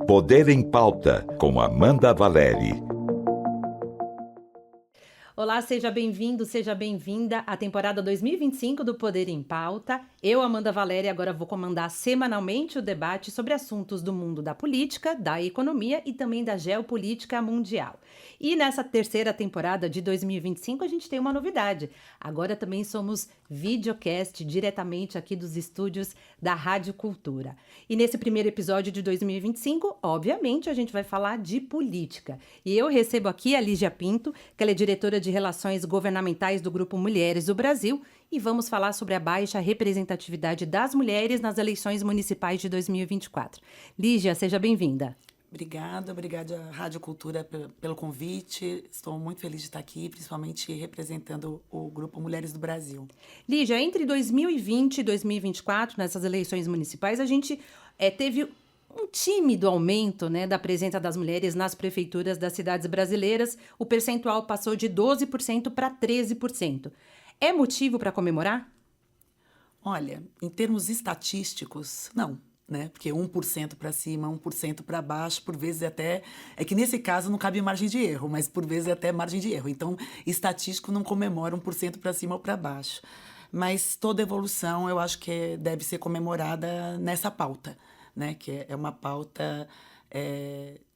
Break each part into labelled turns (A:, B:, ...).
A: Poder em Pauta, com Amanda Valeri.
B: Olá, seja bem-vindo, seja bem-vinda à temporada 2025 do Poder em Pauta. Eu, Amanda Valeri, agora vou comandar semanalmente o debate sobre assuntos do mundo da política, da economia e também da geopolítica mundial. E nessa terceira temporada de 2025 a gente tem uma novidade. Agora também somos videocast diretamente aqui dos estúdios da Rádio Cultura. E nesse primeiro episódio de 2025, obviamente, a gente vai falar de política. E eu recebo aqui a Lígia Pinto, que ela é diretora de Relações Governamentais do Grupo Mulheres do Brasil, e vamos falar sobre a baixa representatividade das mulheres nas eleições municipais de 2024. Lígia, seja bem-vinda.
C: Obrigada à Rádio Cultura pelo convite. Estou muito feliz de estar aqui, principalmente representando o Grupo Mulheres do Brasil.
B: Lígia, entre 2020 e 2024, nessas eleições municipais, a gente teve um tímido aumento, né, da presença das mulheres nas prefeituras das cidades brasileiras. O percentual passou de 12% para 13%. É motivo para comemorar?
C: Olha, em termos estatísticos, não. Né? Porque 1% para cima, 1% para baixo, por vezes até... É que nesse caso não cabe margem de erro, mas por vezes até margem de erro. Então, estatístico não comemora 1% para cima ou para baixo. Mas toda evolução eu acho que deve ser comemorada nessa pauta, né? Que é uma pauta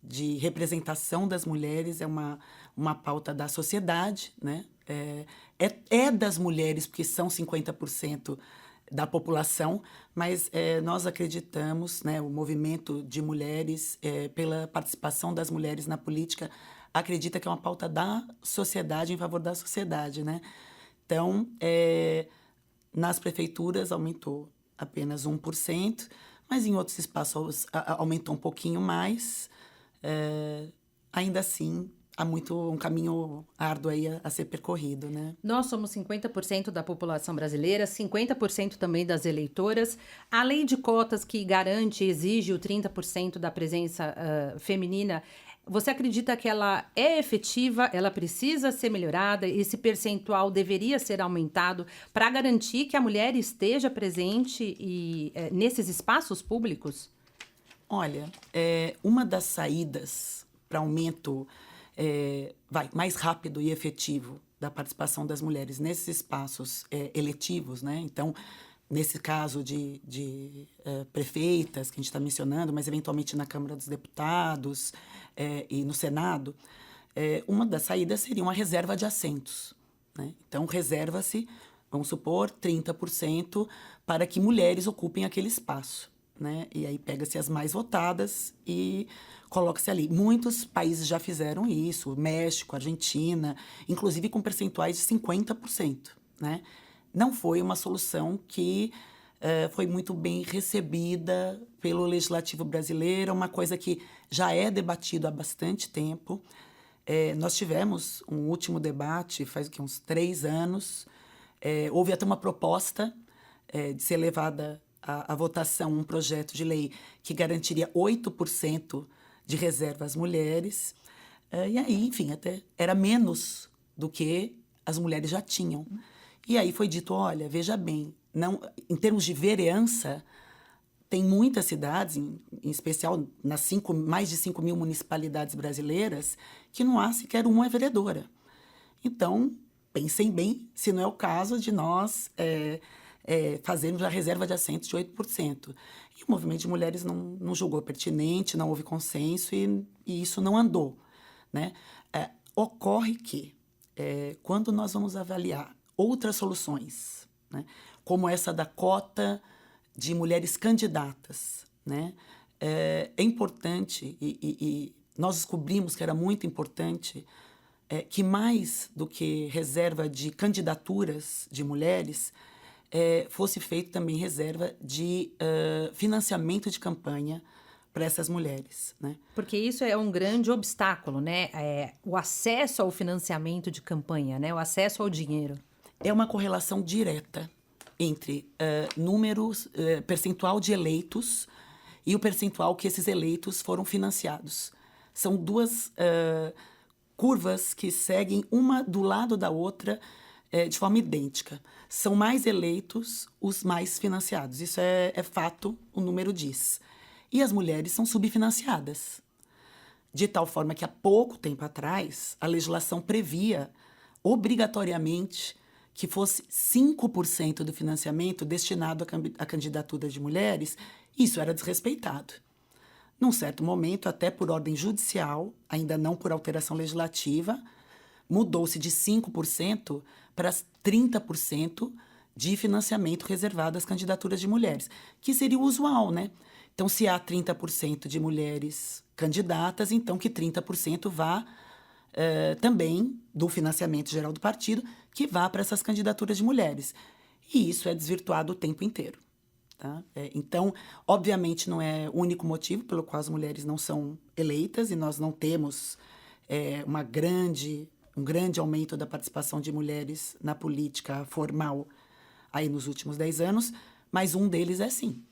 C: de representação das mulheres, é uma pauta da sociedade, né? É das mulheres, porque são 50% da população, mas nós acreditamos, né, o movimento de mulheres, pela participação das mulheres na política, acredita que é uma pauta da sociedade, em favor da sociedade, né? Então, nas prefeituras aumentou apenas 1%, mas em outros espaços aumentou um pouquinho mais. Ainda assim, há um caminho árduo aí a ser percorrido, né?
B: Nós somos 50% da população brasileira, 50% também das eleitoras. A lei de cotas que garante e exige o 30% da presença feminina, você acredita que ela é efetiva, ela precisa ser melhorada, esse percentual deveria ser aumentado para garantir que a mulher esteja presente nesses espaços públicos?
C: Olha, uma das saídas para aumento mais rápido e efetivo da participação das mulheres nesses espaços eletivos, né? Então, nesse caso de prefeitas, que a gente está mencionando, mas eventualmente na Câmara dos Deputados e no Senado, uma das saídas seria uma reserva de assentos, né? Então, reserva-se, vamos supor, 30% para que mulheres ocupem aquele espaço, né? E aí pega-se as mais votadas e coloca-se ali. Muitos países já fizeram isso, México, Argentina, inclusive com percentuais de 50%, né? Não foi uma solução que foi muito bem recebida pelo legislativo brasileiro, uma coisa que já é debatido há bastante tempo. Nós tivemos um último debate, faz uns 3 anos, houve até uma proposta de ser levada à votação um projeto de lei que garantiria 8% de reserva às mulheres. E aí, enfim, até era menos do que as mulheres já tinham. E aí foi dito, olha, veja bem, não, em termos de vereança, tem muitas cidades, em especial nas mais de 5 mil municipalidades brasileiras, que não há sequer uma vereadora. Então, pensem bem se não é o caso de nós fazermos a reserva de assentos de 8%. E o movimento de mulheres não julgou pertinente, não houve consenso e isso não andou, né? Ocorre que, quando nós vamos avaliar outras soluções, né, como essa da cota de mulheres candidatas, né, é importante e nós descobrimos que era muito importante que mais do que reserva de candidaturas de mulheres, fosse feito também reserva de financiamento de campanha para essas mulheres, né?
B: Porque isso é um grande obstáculo, né? O acesso ao financiamento de campanha, né? O acesso ao dinheiro.
C: É uma correlação direta entre números, percentual de eleitos e o percentual que esses eleitos foram financiados. São duas curvas que seguem uma do lado da outra de forma idêntica. São mais eleitos os mais financiados. Isso é fato, o número diz. E as mulheres são subfinanciadas. De tal forma que, há pouco tempo atrás, a legislação previa, obrigatoriamente, que fosse 5% do financiamento destinado à candidatura de mulheres. Isso era desrespeitado. Num certo momento, até por ordem judicial, ainda não por alteração legislativa, mudou-se de 5% para 30% de financiamento reservado às candidaturas de mulheres, que seria o usual, né? Então, se há 30% de mulheres candidatas, então que 30% vá também do financiamento geral do partido, que vá para essas candidaturas de mulheres. E isso é desvirtuado o tempo inteiro. Tá? Então, obviamente, não é o único motivo pelo qual as mulheres não são eleitas, e nós não temos um grande aumento da participação de mulheres na política formal aí nos últimos 10 anos, mas um deles é sim.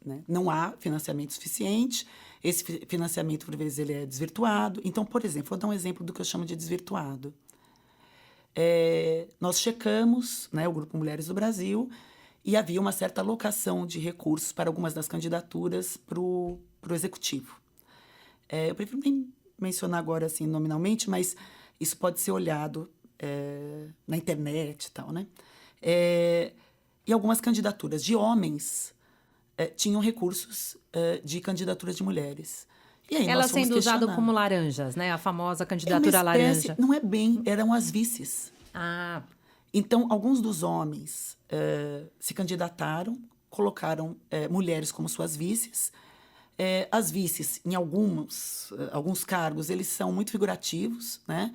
C: Né? Não há financiamento suficiente, esse financiamento, por vezes, ele é desvirtuado. Então, por exemplo, vou dar um exemplo do que eu chamo de desvirtuado. Nós checamos, né, o Grupo Mulheres do Brasil, e havia uma certa alocação de recursos para algumas das candidaturas para o executivo. Eu prefiro nem mencionar agora assim nominalmente, mas isso pode ser olhado na internet e tal, né? E algumas candidaturas de homens tinham recursos de candidaturas de mulheres. E aí
B: Ela
C: nós fomos
B: sendo usada
C: questionar.
B: como laranjas, né? A famosa
C: É uma
B: candidatura
C: espécie,
B: laranja.
C: não é bem, eram as vices.
B: Ah,
C: Então, alguns dos homens se candidataram, colocaram mulheres como suas vices. As vices, em alguns cargos, eles são muito figurativos, né?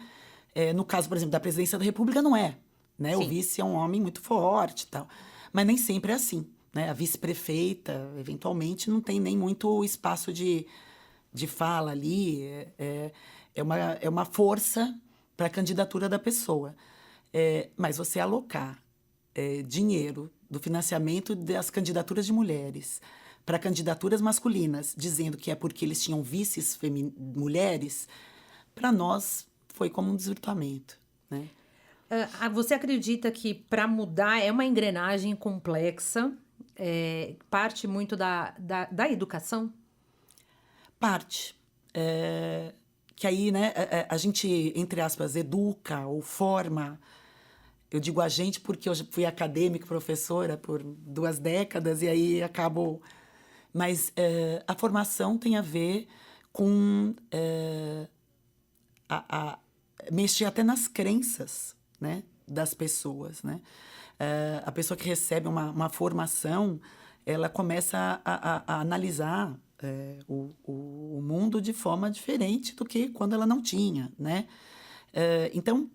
C: No caso, por exemplo, da presidência da República, não é. Né? O
B: Sim.
C: vice é um homem muito forte e tal. Mas nem sempre é assim. Né? A vice-prefeita, eventualmente, não tem nem muito espaço de fala ali. É uma força para a candidatura da pessoa. Mas você alocar dinheiro do financiamento das candidaturas de mulheres para candidaturas masculinas, dizendo que é porque eles tinham vices mulheres, para nós foi como um desvirtuamento. Né?
B: Você acredita que para mudar é uma engrenagem complexa, parte muito da educação?
C: Parte. Que aí, né, a gente, entre aspas, educa ou forma. Eu digo a gente porque eu fui acadêmica, professora por 2 décadas, e aí acabo... Mas a formação tem a ver com mexer até nas crenças, né, das pessoas. Né? A pessoa que recebe uma formação, ela começa a analisar o mundo de forma diferente do que quando ela não tinha. Né? Então,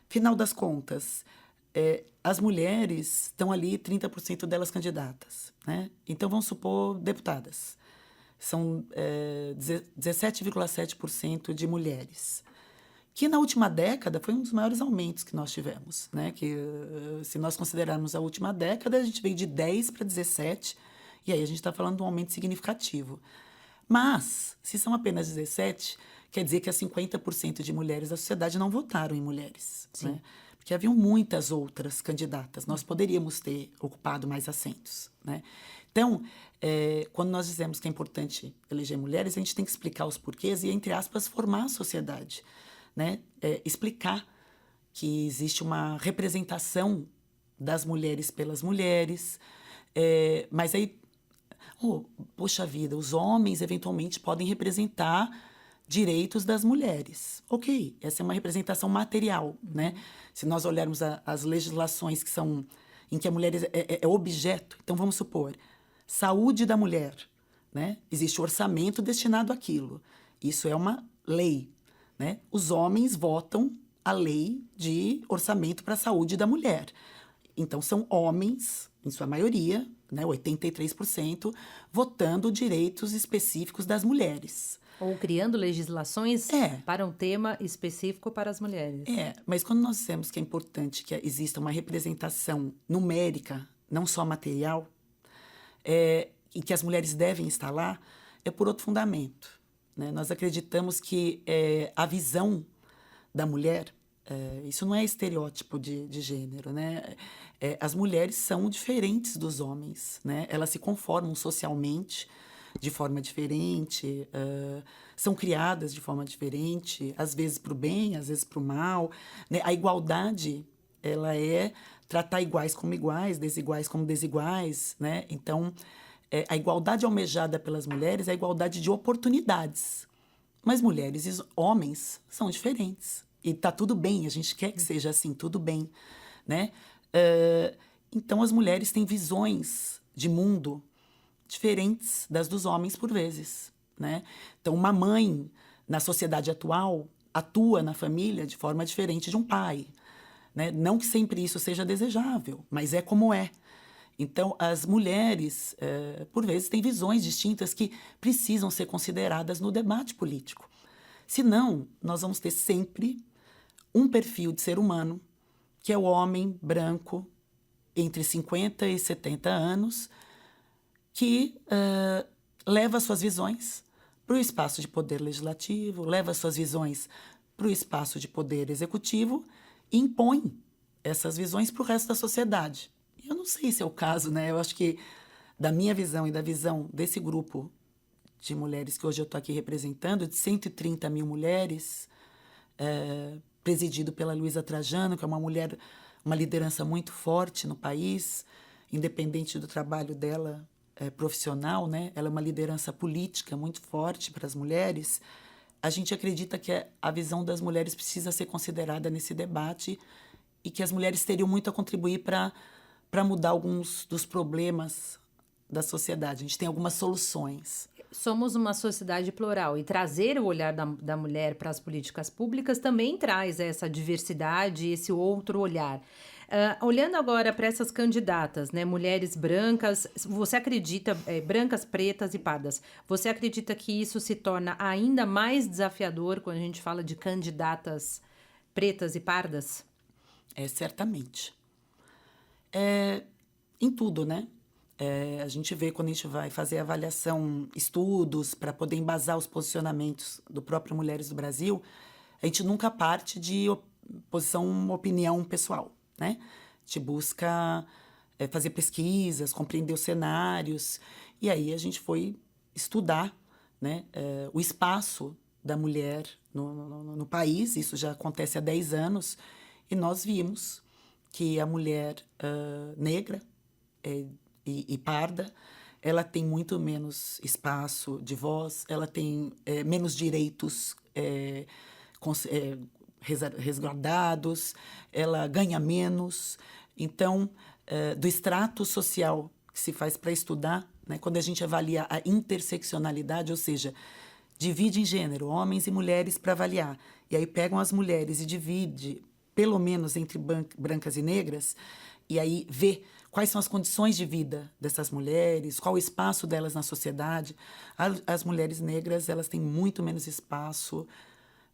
C: final das contas, as mulheres estão ali, 30% delas candidatas. Né? Então, vamos supor, deputadas. São 17,7% de mulheres. Que na última década foi um dos maiores aumentos que nós tivemos. Né? Que, se nós considerarmos a última década, a gente veio de 10 para 17, e aí a gente está falando de um aumento significativo. Mas, se são apenas 17, quer dizer que as 50% de mulheres da sociedade não votaram em mulheres. Né? Porque haviam muitas outras candidatas. Nós poderíamos ter ocupado mais assentos. Né? Então, quando nós dizemos que é importante eleger mulheres, a gente tem que explicar os porquês e, entre aspas, formar a sociedade. Né? Explicar que existe uma representação das mulheres pelas mulheres. Mas aí, poxa vida, os homens eventualmente podem representar direitos das mulheres. Ok, essa é uma representação material. Né? Se nós olharmos as legislações que são em que a mulher é objeto, então vamos supor, saúde da mulher, né? Existe orçamento destinado àquilo. Isso é uma lei. Né? Os homens votam a lei de orçamento para a saúde da mulher. Então, são homens, em sua maioria, né, 83%, votando direitos específicos das mulheres.
B: Ou criando legislações para um tema específico para as mulheres.
C: Mas quando nós dizemos que é importante que exista uma representação numérica, não só material, e que as mulheres devem estar lá, é por outro fundamento. Né? Nós acreditamos que a visão da mulher, isso não é estereótipo de gênero, né? As mulheres são diferentes dos homens, né? Elas se conformam socialmente de forma diferente, são criadas de forma diferente, às vezes para o bem, às vezes para o mal, né? A igualdade, ela é tratar iguais como iguais, desiguais como desiguais, né? Então, a igualdade almejada pelas mulheres é a igualdade de oportunidades. Mas mulheres e homens são diferentes. E tá tudo bem, a gente quer que seja assim, tudo bem, né? Então, as mulheres têm visões de mundo diferentes das dos homens, por vezes, né? Então, uma mãe, na sociedade atual, atua na família de forma diferente de um pai, né? Não que sempre isso seja desejável, mas é como é. Então, as mulheres, por vezes, têm visões distintas que precisam ser consideradas no debate político. Senão, nós vamos ter sempre um perfil de ser humano, que é o homem branco, entre 50 e 70 anos, que leva suas visões para o espaço de poder legislativo, leva suas visões para o espaço de poder executivo e impõe essas visões para o resto da sociedade. Eu não sei se é o caso, né? Eu acho que, da minha visão e da visão desse grupo de mulheres que hoje eu estou aqui representando, de 130 mil mulheres, presidido pela Luísa Trajano, que é uma mulher, uma liderança muito forte no país, independente do trabalho dela profissional, né? Ela é uma liderança política muito forte para as mulheres. A gente acredita que a visão das mulheres precisa ser considerada nesse debate e que as mulheres teriam muito a contribuir para mudar alguns dos problemas da sociedade. A gente tem algumas soluções.
B: Somos uma sociedade plural e trazer o olhar da mulher para as políticas públicas também traz essa diversidade, esse outro olhar. Olhando agora para essas candidatas, né, mulheres brancas, você acredita, brancas, pretas e pardas, você acredita que isso se torna ainda mais desafiador quando a gente fala de candidatas pretas e pardas?
C: Certamente. Em tudo, né? A gente vê quando a gente vai fazer avaliação, estudos, para poder embasar os posicionamentos do próprio Mulheres do Brasil, a gente nunca parte de posição, opinião pessoal, né? A gente busca fazer pesquisas, compreender os cenários, e aí a gente foi estudar, né, o espaço da mulher no país. Isso já acontece há 10 anos, e nós vimos que a mulher negra e parda, ela tem muito menos espaço de voz, ela tem menos direitos resguardados, ela ganha menos. Então, do extrato social que se faz para estudar, né, quando a gente avalia a interseccionalidade, ou seja, divide em gênero, homens e mulheres para avaliar, e aí pegam as mulheres e divide, pelo menos entre brancas e negras, e aí vê quais são as condições de vida dessas mulheres, qual o espaço delas na sociedade. As mulheres negras, elas têm muito menos espaço,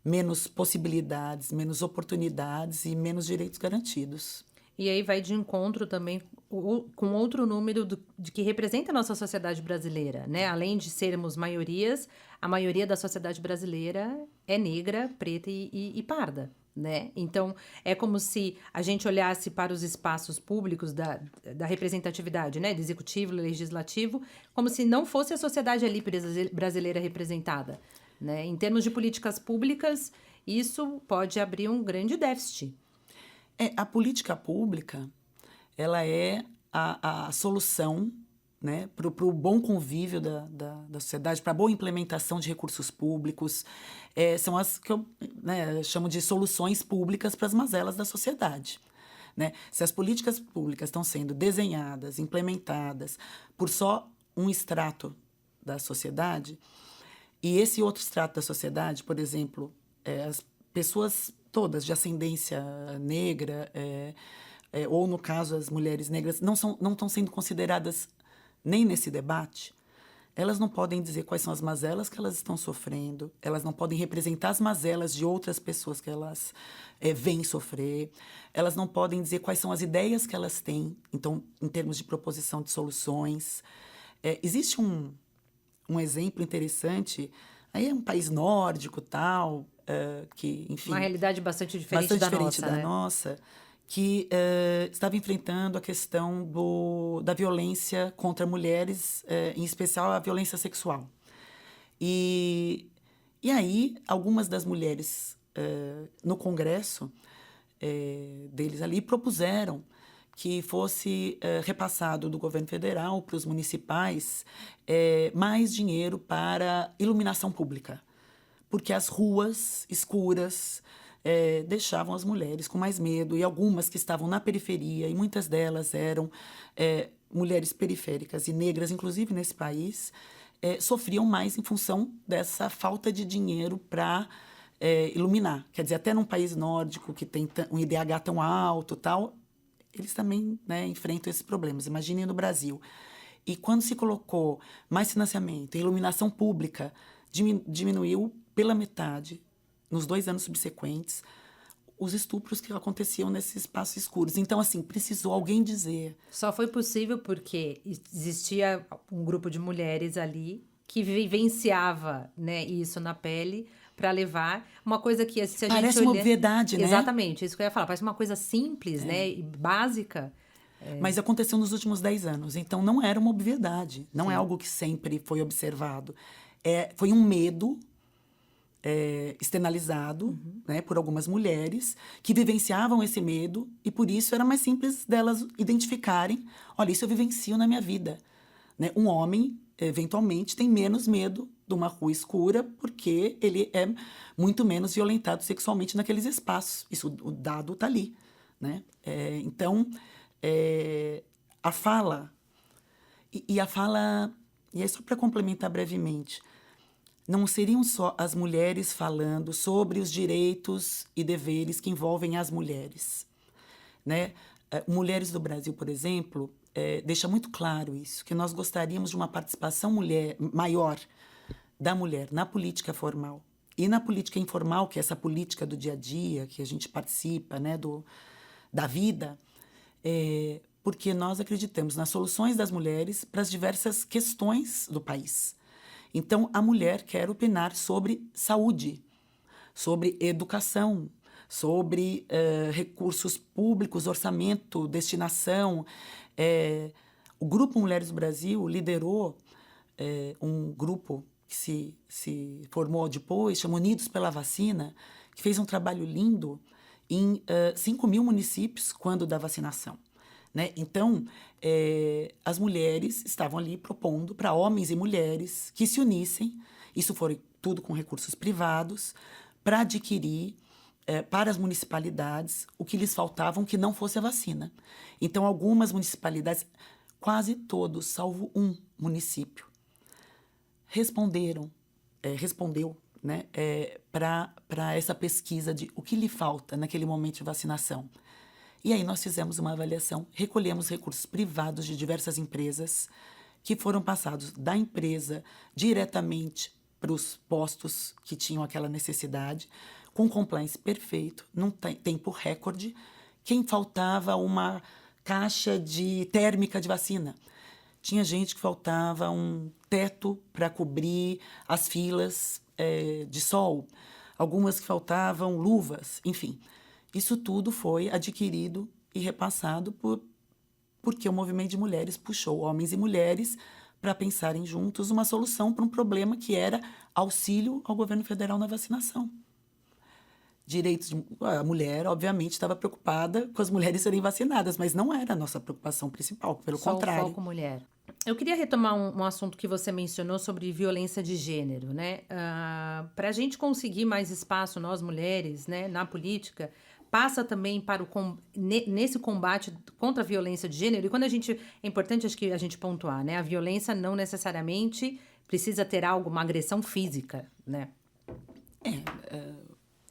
C: menos possibilidades, menos oportunidades e menos direitos garantidos.
B: E aí vai de encontro também com outro número de que representa a nossa sociedade brasileira, né? Além de sermos maiorias, a maioria da sociedade brasileira é negra, preta e parda, né? Então, é como se a gente olhasse para os espaços públicos da representatividade, né? Do executivo, legislativo, como se não fosse a sociedade ali brasileira representada, né? Em termos de políticas públicas, isso pode abrir um grande déficit.
C: A política pública, ela é a solução, né, para o bom convívio da sociedade, para a boa implementação de recursos públicos. São as que eu, né, chamo de soluções públicas para as mazelas da sociedade, né? Se as políticas públicas estão sendo desenhadas, implementadas por só um extrato da sociedade, e esse outro extrato da sociedade, por exemplo, as pessoas todas de ascendência negra, ou no caso as mulheres negras, não estão sendo consideradas nem nesse debate. Elas não podem dizer quais são as mazelas que elas estão sofrendo, elas não podem representar as mazelas de outras pessoas que elas veem sofrer, elas não podem dizer quais são as ideias que elas têm, então, em termos de proposição de soluções. Existe um exemplo interessante, aí é um país nórdico, tal, que, enfim...
B: Uma realidade bastante diferente da nossa,
C: nossa, que estava enfrentando a questão da violência contra mulheres, em especial a violência sexual. E aí, algumas das mulheres no congresso deles ali propuseram que fosse repassado do governo federal para os municipais mais dinheiro para iluminação pública, porque as ruas escuras deixavam as mulheres com mais medo, e algumas que estavam na periferia, e muitas delas eram mulheres periféricas e negras, inclusive nesse país, sofriam mais em função dessa falta de dinheiro para iluminar. Quer dizer, até num país nórdico que tem um IDH tão alto, tal, eles também, né, enfrentam esses problemas. Imaginem no Brasil. E quando se colocou mais financiamento, a iluminação pública diminuiu pela metade, nos 2 anos subsequentes, os estupros que aconteciam nesses espaços escuros. Então, assim, precisou alguém dizer.
B: Só foi possível porque existia um grupo de mulheres ali que vivenciava, né, isso na pele, para levar uma coisa que, se a gente
C: Parece uma obviedade, né?
B: Exatamente, isso que eu ia falar. Parece uma coisa simples, né, e básica.
C: Mas aconteceu nos últimos 10 anos, então não era uma obviedade, não é algo que sempre foi observado. Foi um medo externalizado, né, por algumas mulheres que vivenciavam esse medo, e por isso era mais simples delas identificarem: olha, isso eu vivencio na minha vida. Né? Um homem, eventualmente, tem menos medo de uma rua escura porque ele é muito menos violentado sexualmente naqueles espaços. Isso, o dado está ali. Né? Então, a fala... E a fala... E é só para complementar brevemente. Não seriam só as mulheres falando sobre os direitos e deveres que envolvem as mulheres. Né? Mulheres do Brasil, por exemplo, deixa muito claro isso, que nós gostaríamos de uma participação maior da mulher na política formal. E na política informal, que é essa política do dia a dia, que a gente participa, né, da vida, porque nós acreditamos nas soluções das mulheres para as diversas questões do país. Então, a mulher quer opinar sobre saúde, sobre educação, sobre recursos públicos, orçamento, destinação. O Grupo Mulheres do Brasil liderou um grupo que se formou depois, chama Unidos pela Vacina, que fez um trabalho lindo em 5.000 municípios quando da vacinação. Né? Então, as mulheres estavam ali propondo para homens e mulheres que se unissem, isso foi tudo com recursos privados, para adquirir para as municipalidades o que lhes faltavam que não fosse a vacina. Então, algumas municipalidades, quase todos, salvo um município, respondeu, né, para essa pesquisa de o que lhe falta naquele momento de vacinação. E aí nós fizemos uma avaliação, recolhemos recursos privados de diversas empresas que foram passados da empresa diretamente para os postos que tinham aquela necessidade, com compliance perfeito, num tempo recorde. Quem faltava uma caixa térmica de vacina. Tinha gente que faltava um teto para cobrir as filas de sol, algumas que faltavam luvas, enfim. Isso tudo foi adquirido e repassado porque o movimento de mulheres puxou homens e mulheres para pensarem juntos uma solução para um problema que era auxílio ao governo federal na vacinação. A mulher, obviamente, estava preocupada com as mulheres serem vacinadas, mas não era a nossa preocupação principal, pelo contrário.
B: Só o foco mulher. Eu queria retomar um assunto que você mencionou sobre violência de gênero, né? Para a gente conseguir mais espaço, nós mulheres, né, na política, passa também para nesse combate contra a violência de gênero. E quando é importante, acho que a gente pontuar, né? A violência não necessariamente precisa ter uma agressão física, né?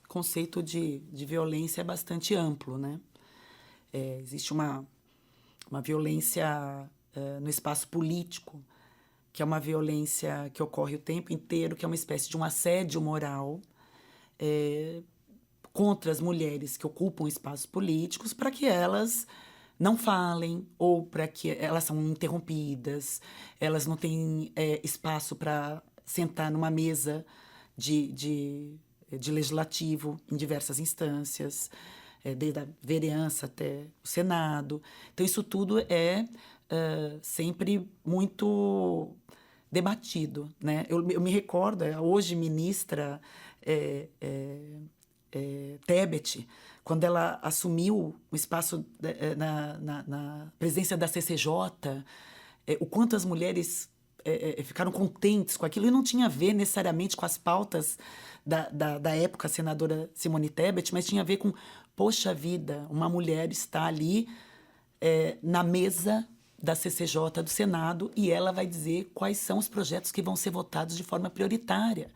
C: O conceito de violência é bastante amplo, né? Existe uma violência no espaço político, que é uma violência que ocorre o tempo inteiro, que é uma espécie de um assédio moral contra as mulheres que ocupam espaços políticos, para que elas não falem, ou para que elas são interrompidas, elas não têm espaço para sentar numa mesa de legislativo em diversas instâncias. desde a vereança até o Senado. Então, isso tudo é sempre muito debatido, né? Eu me recordo, hoje ministra Tebet, quando ela assumiu o espaço na presidência da CCJ, o quanto as mulheres ficaram contentes com aquilo, e não tinha a ver necessariamente com as pautas da época, a senadora Simone Tebet, mas tinha a ver com, poxa vida, uma mulher está ali na mesa da CCJ do Senado e ela vai dizer quais são os projetos que vão ser votados de forma prioritária,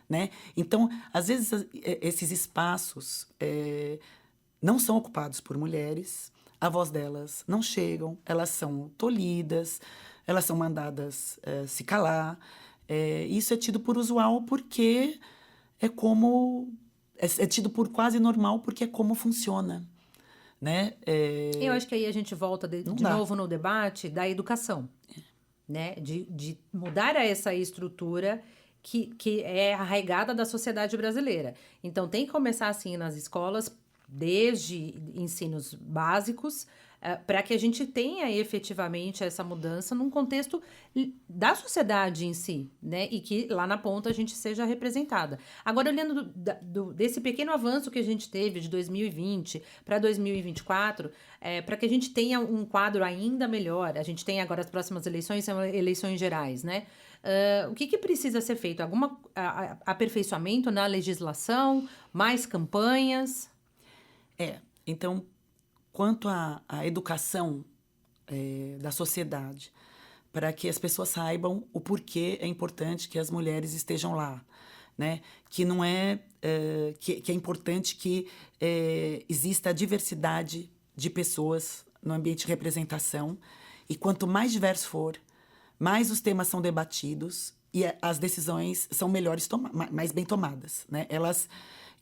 C: né? Então, às vezes, esses espaços não são ocupados por mulheres, a voz delas não chegam, elas são tolhidas, elas são mandadas se calar. Isso é tido por usual porque é tido por quase normal porque é como funciona, né?
B: Eu acho que aí a gente volta de novo no debate da educação, né? De mudar essa estrutura que é arraigada da sociedade brasileira. Então, tem que começar assim nas escolas, desde ensinos básicos, para que a gente tenha efetivamente essa mudança num contexto da sociedade em si, né? E que lá na ponta a gente seja representada. Agora, olhando desse pequeno avanço que a gente teve de 2020 para 2024, para que a gente tenha um quadro ainda melhor, a gente tem agora as próximas eleições, são eleições gerais, né? O que precisa ser feito? Algum aperfeiçoamento na legislação? Mais campanhas?
C: Então, quanto à educação da sociedade, para que as pessoas saibam o porquê é importante que as mulheres estejam lá, né? Que não que é importante que exista a diversidade de pessoas no ambiente de representação, e quanto mais diverso for, mais os temas são debatidos e as decisões são mais bem tomadas, né?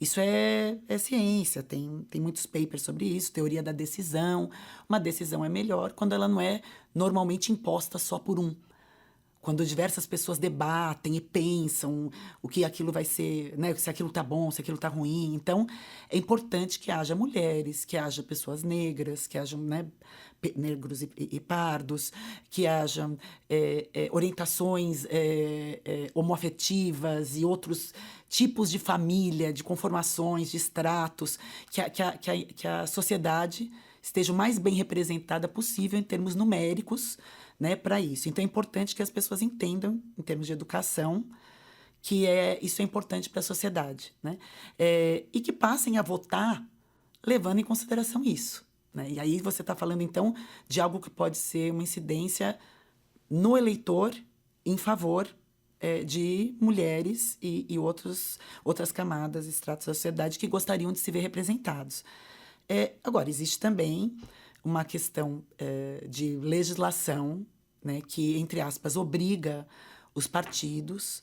C: Isso é ciência, tem muitos papers sobre isso, teoria da decisão. Uma decisão é melhor quando ela não é normalmente imposta só por um. Quando diversas pessoas debatem e pensam o que aquilo vai ser, né? Se aquilo está bom, se aquilo está ruim. Então, é importante que haja mulheres, que haja pessoas negras, que hajam, né, negros e pardos, que hajam orientações homoafetivas e outros tipos de família, de conformações, de estratos, que a sociedade esteja o mais bem representada possível em termos numéricos, né, para isso. Então, é importante que as pessoas entendam, em termos de educação, que isso é importante para a sociedade, né? E que passem a votar levando em consideração isso, né? E aí você está falando, então, de algo que pode ser uma incidência no eleitor em favor de mulheres e outras camadas, estratos da sociedade que gostariam de se ver representados. Agora, existe também uma questão de legislação, né, que, entre aspas, obriga os partidos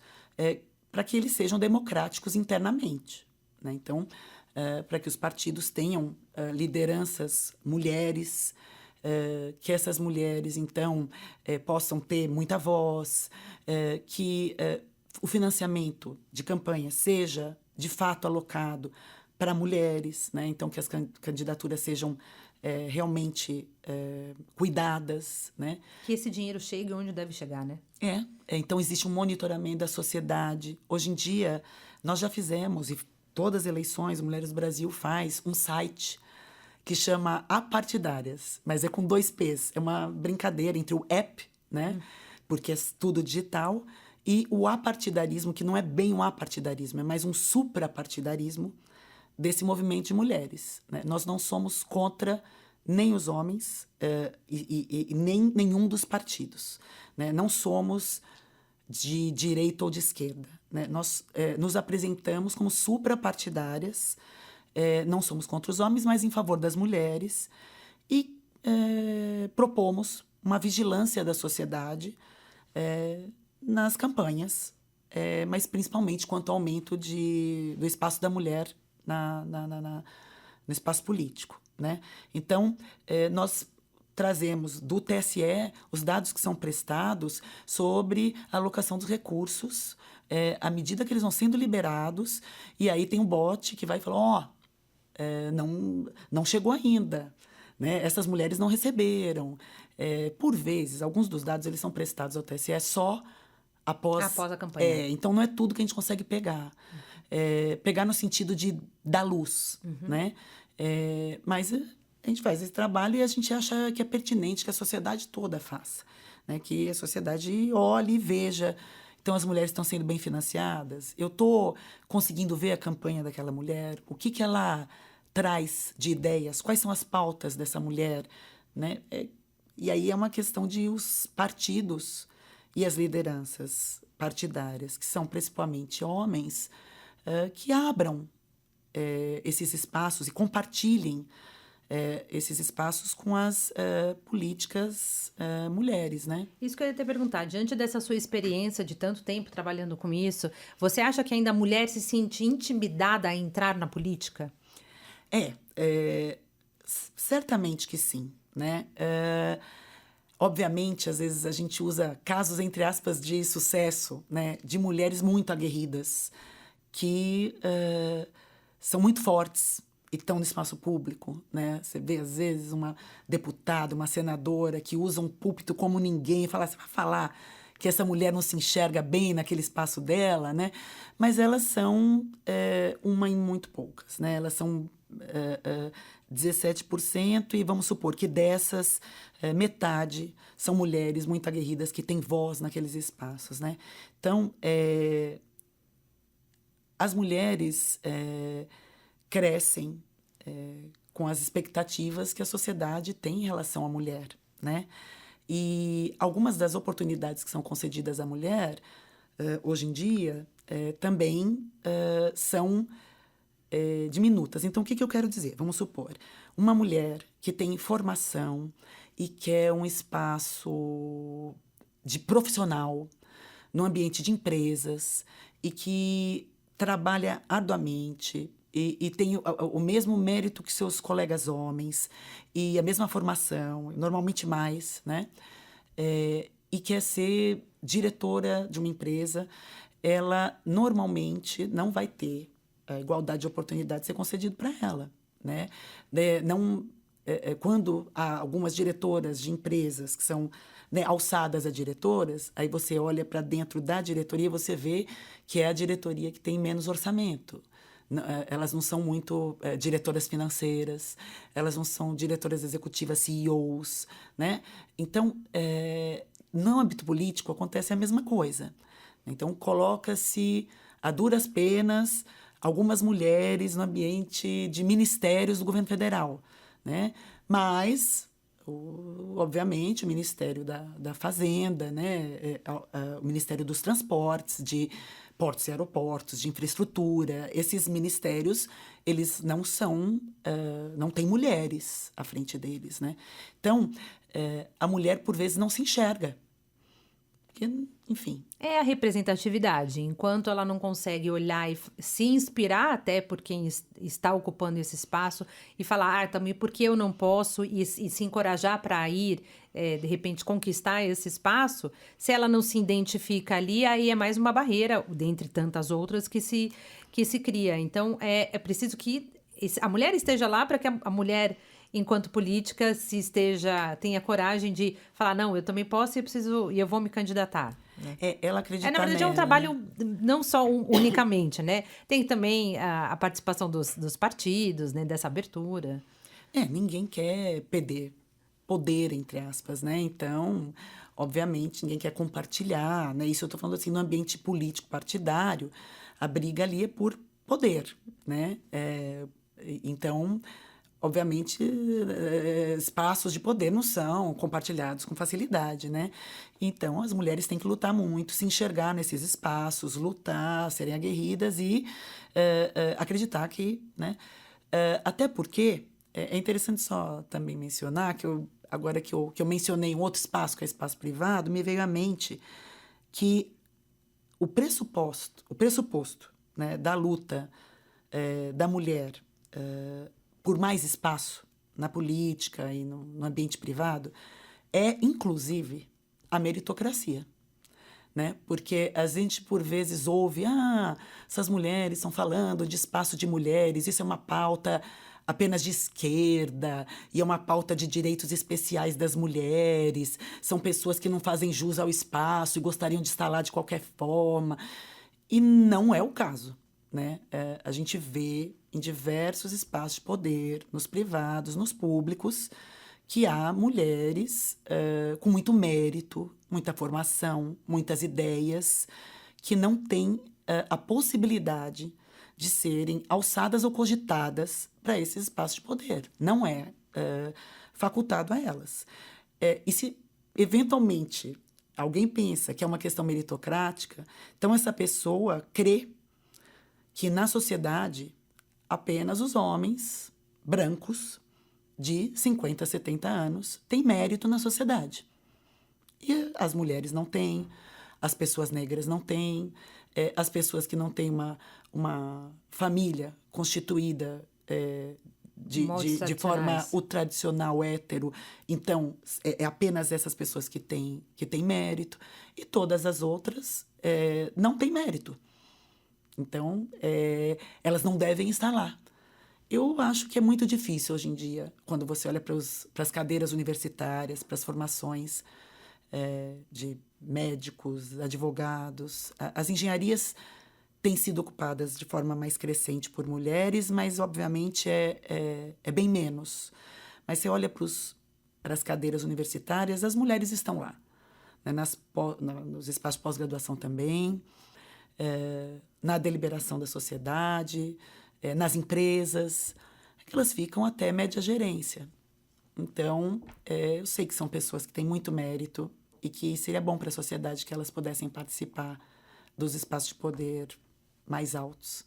C: para que eles sejam democráticos internamente, né? Então, para que os partidos tenham lideranças mulheres, que essas mulheres, então, possam ter muita voz, que o financiamento de campanha seja, de fato, alocado para mulheres, né? Então, que as candidaturas sejam realmente cuidadas, né?
B: Que esse dinheiro chegue onde deve chegar, né?
C: Então, existe um monitoramento da sociedade. Hoje em dia, nós já fizemos, e todas as eleições, Mulheres do Brasil faz um site que chama Apartidárias, mas é com 2 P's. É uma brincadeira entre o app, né? Porque é tudo digital, e o apartidarismo, que não é bem um apartidarismo, é mais um suprapartidarismo desse movimento de mulheres, né? Nós não somos contra nem os homens e nem nenhum dos partidos, né? Não somos de direita ou de esquerda, né? Nós nos apresentamos como suprapartidárias, não somos contra os homens, mas em favor das mulheres, e propomos uma vigilância da sociedade nas campanhas, mas principalmente quanto ao aumento do espaço da mulher no espaço político, né? Então, nós trazemos do TSE os dados que são prestados sobre a alocação dos recursos, à medida que eles vão sendo liberados, e aí tem um bot que vai falar, não chegou ainda. Né? Essas mulheres não receberam. Por vezes, alguns dos dados eles são prestados ao TSE só após
B: a campanha.
C: Então, não é tudo que a gente consegue pegar. Pegar no sentido de dar luz. Né? Mas a gente faz esse trabalho e a gente acha que é pertinente que a sociedade toda faça. Né? Que a sociedade olhe e veja. Então, as mulheres estão sendo bem financiadas. Eu estou conseguindo ver a campanha daquela mulher, o que ela traz de ideias, quais são as pautas dessa mulher. Né? E aí é uma questão de os partidos e as lideranças partidárias, que são principalmente homens, que abram esses espaços e compartilhem esses espaços com as políticas mulheres, né?
B: Isso que eu ia te perguntar, diante dessa sua experiência de tanto tempo trabalhando com isso, você acha que ainda a mulher se sente intimidada a entrar na política?
C: Certamente que sim, né? Obviamente, às vezes a gente usa casos, entre aspas, de sucesso, né? De mulheres muito aguerridas, que são muito fortes e estão no espaço público, né? Você vê, às vezes, uma deputada, uma senadora que usa um púlpito como ninguém e fala, você vai falar que essa mulher não se enxerga bem naquele espaço dela, né? Mas elas são uma em muito poucas, né? Elas são 17% e vamos supor que dessas, metade são mulheres muito aguerridas que têm voz naqueles espaços, né? Então, as mulheres crescem com as expectativas que a sociedade tem em relação à mulher, né? E algumas das oportunidades que são concedidas à mulher, hoje em dia, também são diminutas. Então, o que eu quero dizer? Vamos supor, uma mulher que tem formação e quer um espaço de profissional no ambiente de empresas e que trabalha arduamente e tem o mesmo mérito que seus colegas homens e a mesma formação, normalmente mais, né? E quer ser diretora de uma empresa, ela normalmente não vai ter a igualdade de oportunidade ser concedido para ela, né? Quando há algumas diretoras de empresas que são, né, alçadas a diretoras, aí você olha para dentro da diretoria e você vê que é a diretoria que tem menos orçamento. Elas não são muito diretoras financeiras, elas não são diretoras executivas, CEOs, né? Então, no âmbito político acontece a mesma coisa. Então, coloca-se a duras penas algumas mulheres no ambiente de ministérios do governo federal, né? Mas, obviamente, o Ministério da Fazenda, né? O Ministério dos Transportes, de portos e aeroportos, de infraestrutura, esses ministérios, eles não são, não têm mulheres à frente deles, né? Então, a mulher, por vezes, não se enxerga. Porque, enfim.
B: É a representatividade. Enquanto ela não consegue olhar e se inspirar até por quem está ocupando esse espaço e falar, também por que eu não posso e se encorajar para ir, de repente, conquistar esse espaço, se ela não se identifica ali, aí é mais uma barreira, dentre tantas outras, que se cria. Então, é preciso que a mulher esteja lá para que a mulher, enquanto política, tenha coragem de falar, não, eu também posso e eu vou me candidatar. Né?
C: Ela acredita
B: na verdade, é um trabalho não só unicamente, né? Tem também a participação dos partidos, né? Dessa abertura.
C: Ninguém quer perder poder, entre aspas, né? Então, obviamente, ninguém quer compartilhar, né? Isso eu estou falando assim, no ambiente político partidário, a briga ali é por poder, né? Então, obviamente, espaços de poder não são compartilhados com facilidade, né? Então, as mulheres têm que lutar muito, se enxergar nesses espaços, lutar, serem aguerridas e acreditar que, né? Até porque é interessante só também mencionar que agora que eu mencionei um outro espaço, que é o espaço privado, me veio à mente que o pressuposto, né, da luta da mulher por mais espaço na política e no ambiente privado é, inclusive, a meritocracia. né? Porque a gente, por vezes, ouve, essas mulheres estão falando de espaço de mulheres, isso é uma pauta apenas de esquerda, e é uma pauta de direitos especiais das mulheres, são pessoas que não fazem jus ao espaço e gostariam de estar lá de qualquer forma. E não é o caso, né? A gente vê em diversos espaços de poder, nos privados, nos públicos, que há mulheres com muito mérito, muita formação, muitas ideias, que não têm a possibilidade de serem alçadas ou cogitadas para esses espaços de poder. Não é facultado a elas. E se, eventualmente, alguém pensa que é uma questão meritocrática, então essa pessoa crê que na sociedade apenas os homens brancos de 50, 70 anos têm mérito na sociedade. E as mulheres não têm, as pessoas negras não têm, as pessoas que não têm uma família constituída de forma o tradicional hétero. Então, é apenas essas pessoas que têm mérito, e todas as outras não têm mérito. Então, elas não devem estar lá. Eu acho que é muito difícil hoje em dia, quando você olha para as cadeiras universitárias, para as formações de médicos, advogados. As engenharias têm sido ocupadas de forma mais crescente por mulheres, mas, obviamente, é bem menos. Mas você olha para as cadeiras universitárias, as mulheres estão lá, né? Nos espaços de pós-graduação também, na deliberação da sociedade, nas empresas, que elas ficam até média gerência. Então, eu sei que são pessoas que têm muito mérito e que seria bom para a sociedade que elas pudessem participar dos espaços de poder mais altos.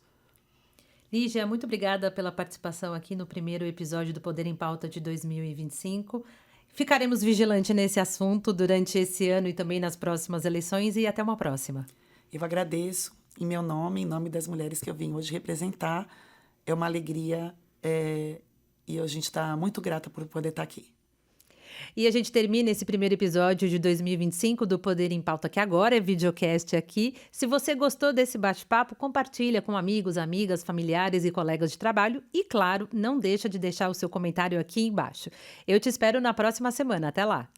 B: Lígia, muito obrigada pela participação aqui no primeiro episódio do Poder em Pauta de 2025. Ficaremos vigilantes nesse assunto durante esse ano e também nas próximas eleições, e até uma próxima.
C: Eu agradeço em meu nome, em nome das mulheres que eu vim hoje representar. É uma alegria e a gente está muito grata por poder estar aqui.
B: E a gente termina esse primeiro episódio de 2025 do Poder em Pauta, que agora é videocast aqui. Se você gostou desse bate-papo, compartilha com amigos, amigas, familiares e colegas de trabalho. E, claro, não deixa de deixar o seu comentário aqui embaixo. Eu te espero na próxima semana. Até lá!